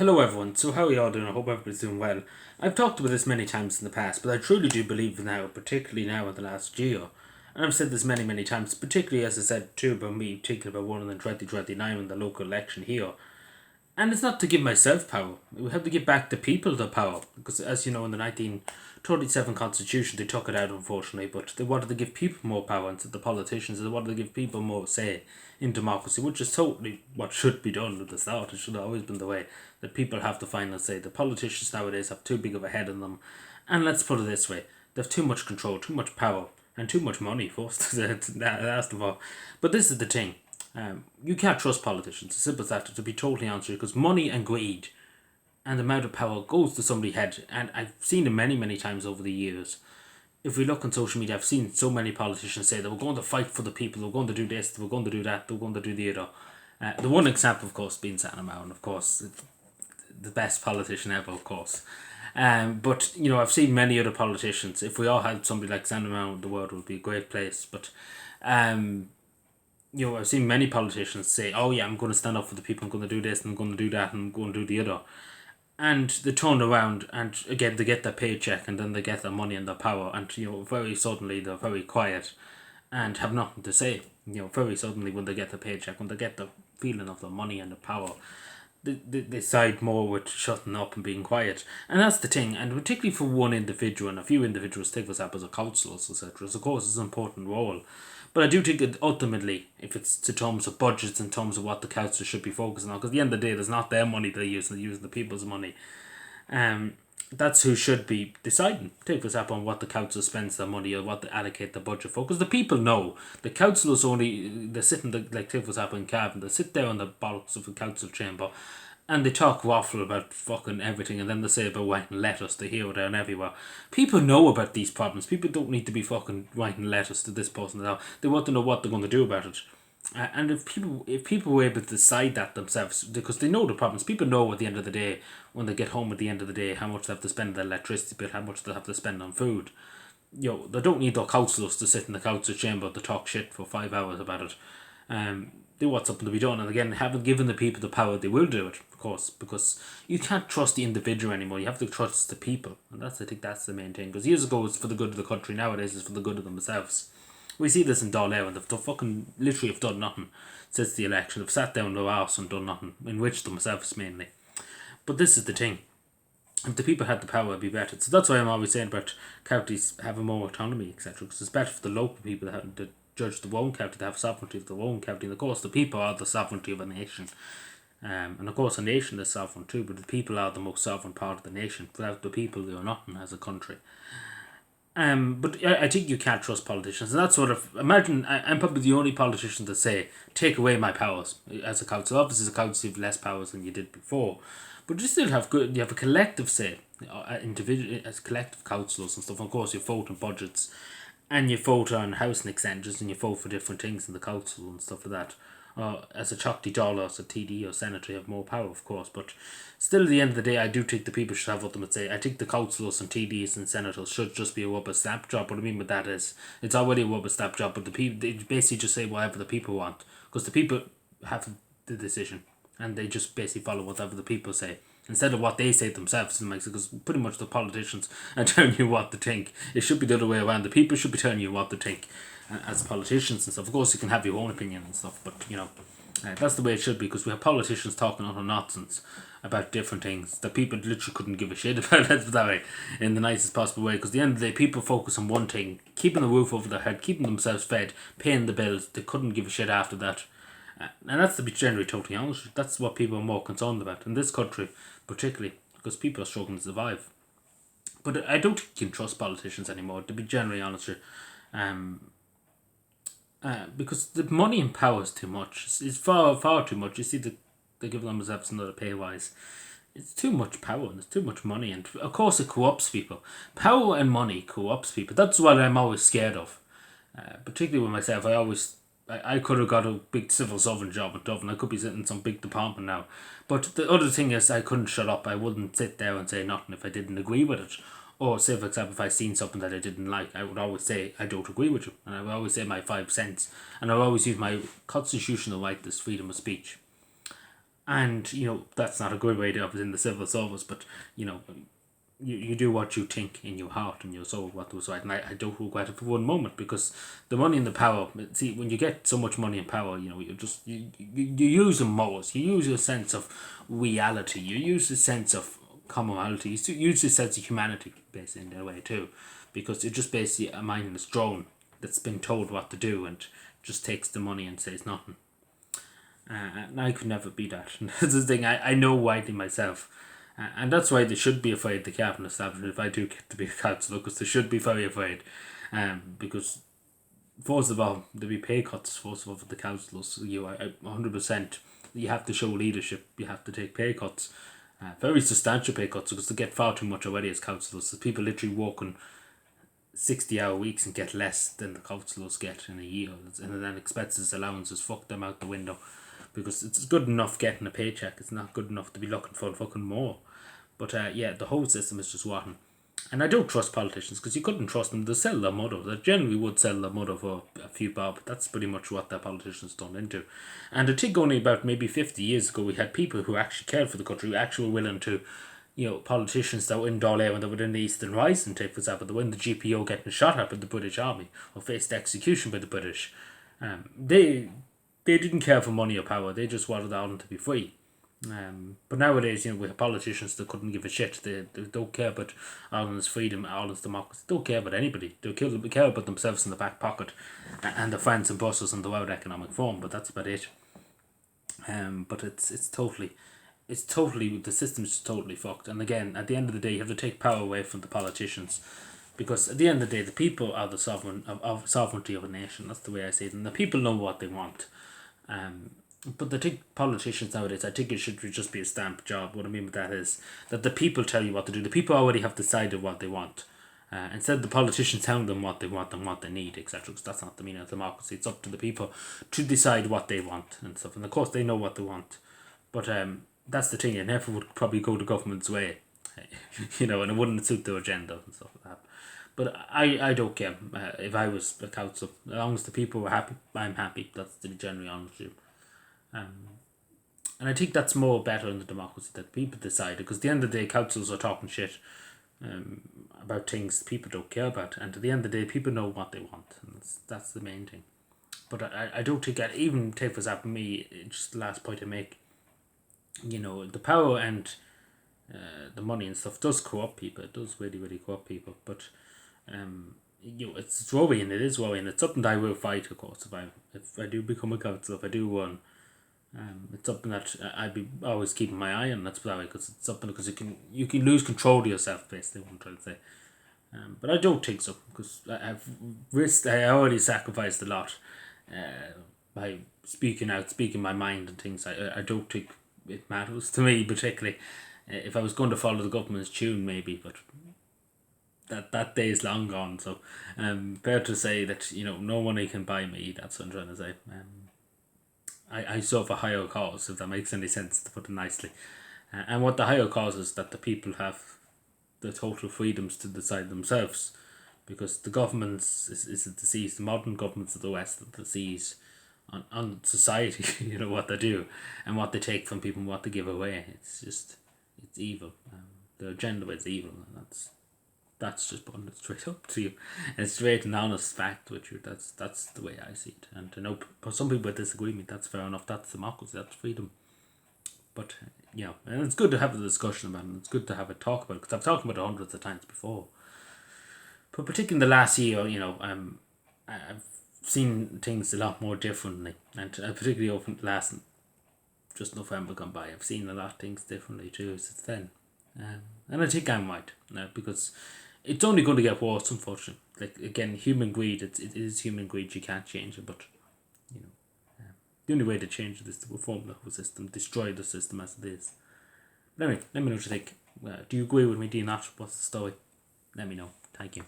Hello everyone, so how are you all doing? I hope everybody's doing well. I've talked about this many times in the past, but I truly do believe now, particularly now in the last year, and I've said this many times, particularly as I said too about me thinking about winning in 2029 in the local election here, and it's not to give myself power. We have to give back the people the power. Because, as you know, in the 1937 Constitution, they took it out, unfortunately, but they wanted to give people more power instead of the politicians. They wanted to give people more say in democracy, which is totally what should be done at the start. It should have always been the way that people have the final say. The politicians nowadays have too big of a head on them. And let's put it this way, they have too much control, too much power, and too much money, first, last of all. But this is the thing. You can't trust politicians. As simple as that. To be totally honest with you, because money and greed and the amount of power goes to somebody's head, and I've seen it many times over the years. If we look on social media, I've seen so many politicians say that we're going to fight for the people, we're going to do this, we're going to do that, we're going to do the other. The one example, of course, being Santa Marin, of course, the best politician ever, of course. But you know, I've seen many other politicians. If we all had somebody like Santa Marin, the world would be a great place. But you know, I've seen many politicians say, "Oh yeah, I'm going to stand up for the people. I'm going to do this, and I'm going to do that, and I'm going to do the other." And they turn around, and again they get their paycheck, and then they get their money and their power, and you know, very suddenly they're very quiet, and have nothing to say. You know, very suddenly when they get the paycheck, when they get the feeling of the money and the power, they side more with shutting up and being quiet. And that's the thing, and particularly for one individual and a few individuals, take this up as a councillors, etc. Of course, it's an important role. But I do think that ultimately, if it's to terms of budgets, in terms of what the council should be focusing on, because at the end of the day, there's not their money they're using the people's money. Um, that's who should be deciding. Take this up on what the council spends their money or what they allocate the budget for. Because the people know. The councillors only, they sit in the, like take this up in Cavan, they sit there on the bollocks of the council chamber and they talk waffle about fucking everything, and then they say about writing letters to here, there, and everywhere. People know about these problems. People don't need to be fucking writing letters to this person now. They want to know what they're going to do about it. And if people were able to decide that themselves, because they know the problems, people know at the end of the day, when they get home at the end of the day, how much they have to spend on their electricity bill, how much they have to spend on food. You know, they don't need their councillors to sit in the council chamber to talk shit for 5 hours about it. They want something to be done, and again, having given the people the power, they will do it, of course, because you can't trust the individual anymore. You have to trust the people, and I think that's the main thing. Because years ago it's for the good of the country, nowadays it's for the good of themselves. We see this in Dáil, and they've fucking literally have done nothing since the election. They've sat down their arse and done nothing, enriched themselves mainly. But this is the thing. If the people had the power, it'd be better. So that's why I'm always saying about counties having more autonomy, etc. Because it's better for the local people that judge their own county to have sovereignty of their own county. And of course, the people are the sovereignty of a nation. And of course, a nation is sovereign too, but the people are the most sovereign part of the nation. Without the people, they are nothing as a country. But I think you can't trust politicians, and that's sort of imagine. I'm probably the only politician to say take away my powers as a council. Obviously, as a council, you have less powers than you did before, but you still have good. You have a collective say, individual as collective councillors and stuff. Of course, you vote on budgets, and you vote on housing extensions, and you vote for different things in the council and stuff like that. As a Chocty Dollar, as a TD or senator, you have more power, of course, but still, at the end of the day, I do think the people should have ultimate say. I think the councillors and TDs and senators should just be a rubber stamp job. What I mean by that is, it's already a rubber stamp job, but the people, they basically just say whatever the people want, because the people have the decision, and they just basically follow whatever the people say instead of what they say themselves. Because pretty much the politicians are telling you what to think. It should be the other way around. The people should be telling you what to think as politicians and stuff. Of course, you can have your own opinion and stuff, but you know, that's the way it should be, because we have politicians talking utter nonsense about different things that people literally couldn't give a shit about. Let's put that way, in the nicest possible way. Because at the end of the day, people focus on one thing: keeping the roof over their head, keeping themselves fed, paying the bills. They couldn't give a shit after that. And that's to be generally totally honest. That's what people are more concerned about in this country, particularly because people are struggling to survive. But I don't think you can trust politicians anymore, to be generally honest with you. Because the money and power is too much. It's far too much. You see, they give themselves another pay rise. It's too much power and it's too much money, and of course it co-opts people. Power and money co-opts people. That's what I'm always scared of. Particularly with myself, I could have got a big civil servant job at Dublin. I could be sitting in some big department now. But the other thing is, I couldn't shut up. I wouldn't sit there and say nothing if I didn't agree with it. Or say, for example, if I seen something that I didn't like, I would always say, I don't agree with you. And I would always say my 5 cents. And I would always use my constitutional right, this freedom of speech. And, that's not a good way to have it in the civil service, but, you do what you think in your heart and your soul what was right. And I don't regret it for one moment, because the money and the power, see, when you get so much money and power, you use them most. You use your sense of reality. You use the sense of commonality. You use the sense of humanity, basically, in a way, too. Because you're just basically a mindless drone that's been told what to do and just takes the money and says nothing. And I could never be that. And that's the thing, I know widely myself. And that's why they should be afraid, the cabinet establishment, if I do get to be a councillor, because they should be very afraid. Because, first of all, there'll be pay cuts, first of all, for the councillors. 100%, you have to show leadership, you have to take pay cuts. Very substantial pay cuts, because they get far too much already as councillors. So people literally working 60-hour weeks and get less than the councillors get in a year. And then expenses, allowances, fuck them out the window. Because it's good enough getting a paycheck, it's not good enough to be looking for fucking more. But the whole system is just rotten. And I don't trust politicians, because you couldn't trust them. They sell their mother. They generally would sell their mother for a few bob. That's pretty much what their politicians turned into. And I think only about maybe 50 years ago, we had people who actually cared for the country, who actually were willing to, politicians that were in Dáil when they were in the Eastern Rising, take for example, they were in the GPO getting shot at by the British Army, or faced execution by the British. They didn't care for money or power. They just wanted Ireland to be free. But nowadays, we have politicians that couldn't give a shit. They don't care about Ireland's freedom, Ireland's democracy. They don't care about anybody. They care about themselves in the back pocket and their friends in Brussels and the World Economic Forum. But that's about it. But it's totally, the system's totally fucked. And again, at the end of the day, you have to take power away from the politicians. Because at the end of the day, the people are the sovereignty of a nation. That's the way I see it. And the people know what they want. But I think politicians nowadays, I think it should just be a stamp job. What I mean by that is that the people tell you what to do. The people already have decided what they want. Instead of the politicians telling them what they want and what they need, etc. Because that's not the meaning of democracy. It's up to the people to decide what they want and stuff. And of course, they know what they want. But that's the thing. It never would probably go the government's way. And it wouldn't suit their agenda and stuff like that. But I don't care if I was a council. As long as the people were happy, I'm happy. That's to be generally honest with you. And I think that's more better in the democracy, that people decide. Because at the end of the day, councils are talking shit about things people don't care about. And at the end of the day, people know what they want. And that's the main thing. But I don't think I'd even take for example me, just the last point I make, the power and the money and stuff does co-opt people. It does really, really co-opt people. But it's worrying. It is worrying. It's something that I will fight, of course, if I do become a councillor, if I do run. It's something that I'd be always keeping my eye on. That's that way, because it's something, because you can lose control of yourself, basically, what I'm trying to say. But I don't think so, because I already sacrificed a lot by speaking my mind and things. I don't think it matters to me particularly. If I was going to follow the government's tune, maybe, but that day is long gone. So fair to say that no money can buy me. That's what I'm trying to say. I serve a higher cause, if that makes any sense, to put it nicely. And what the higher cause is that the people have the total freedoms to decide themselves, because the governments is a disease. The modern governments of the West are the disease on society. What they do and what they take from people and what they give away. It's evil. The agenda is evil, and that's just putting it straight up to you. And it's straight and honest fact with you. That's the way I see it. And I know some people disagree with me. That's fair enough. That's democracy. That's freedom. But and it's good to have a discussion about it. It's good to have a talk about it, because I've talked about it hundreds of times before. But particularly in the last year, I've seen things a lot more differently, and particularly over the last just November gone by, I've seen a lot of things differently too since then. And I think I'm right, because it's only going to get worse, unfortunately. Like, again, human greed, it is human greed, you can't change it, but the only way to change it is to reform the whole system, destroy the system as it is. But anyway, let me know what you think. Do you agree with me? Do you not? What's the story? Let me know. Thank you.